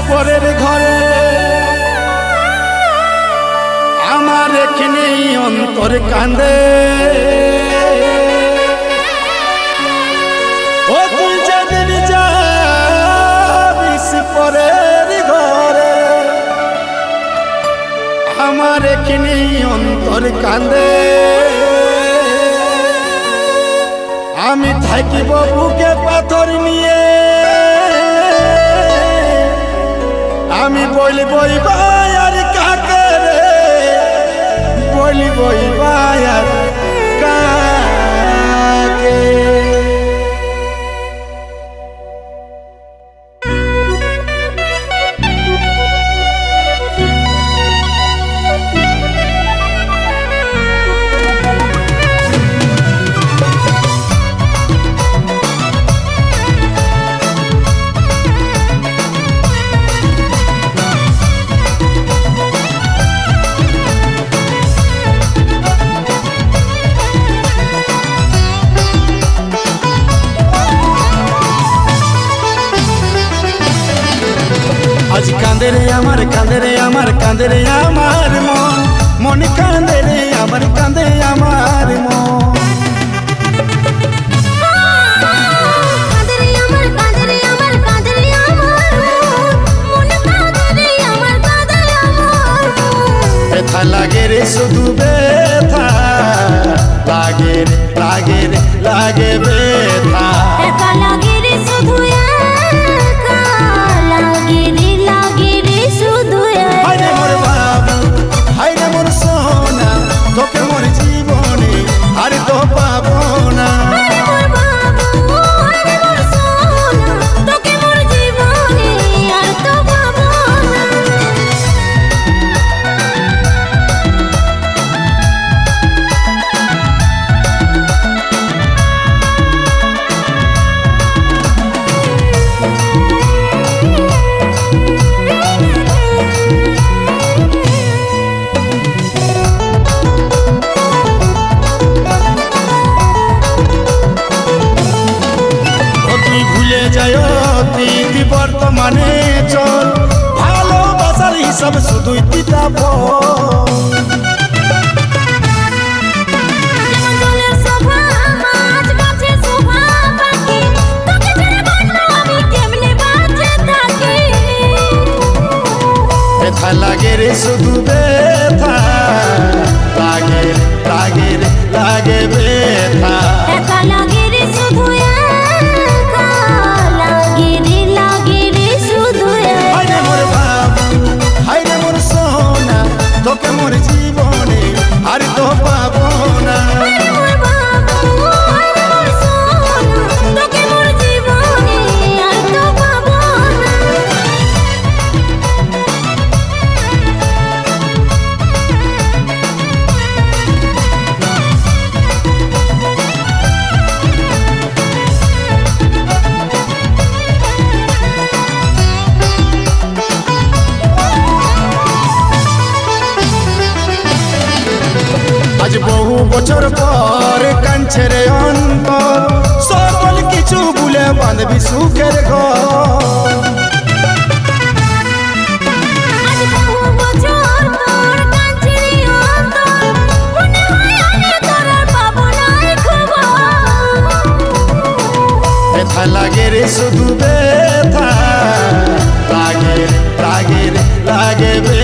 পরের ঘরে আমার এখানে অন্তর কান্দে। ও তুই যেদিন যাবিস পরের ঘরে আমার এখানে অন্তর কান্দে। আমি থাকিব বুকে পাথর নিয়ে, আমি বলবই আর কাকে রে, বলবই আর কাকে। আজ কাঁদে রে আমার কাঁদে রে আমার কাঁদে রে আমার মন, মন কাঁদে রে আমার কাঁদে আমার মন। ব্যথা লাগে রে শুধু ব্যথা লাগে রে লাগে রে লাগে ব্যথা। একা লাগে রে শুধু একা লাগে রে শুধু একা। হায়রে মোর বাবু হায়রে মোর সোনা, তোকে মোর জীবনে আর তো পাবো না। মোর বাবু আরে মোর সোনা, তোকে মোর জীবনে আর তো পাবো না। ভুলে যায় অতীত বর্তমানে চল, ভালোবাসার হিসাব শুধুই কিতাব। ব্যথা লাগে রে শুধু ব্যথা লাগে রে লাগে রে লাগে ব্যথা। একা লাগে রে শুধু একা লাগে রে শুধু একা। হায়রে মোর বাবু হায়রে মোর সোনা, তোকে মোর জীবনে আর তো পাবো না। মোর বাবু আরে মোর সোনা, তোকে মোর জীবনে আর তো পাবো না। আজ বহু বছর পর কাঁদছে রে অন্তর, সকল কিছু ভুলে বাঁধবি সুখের ঘর। আজ বহু বছর পর কাঁদছে রে অন্তর, মনে হয় আমি তোর আর পাবো না খবর। ব্যথা লাগে রে শুধু ব্যথা লাগে রে লাগে রে লাগে ব্যথা।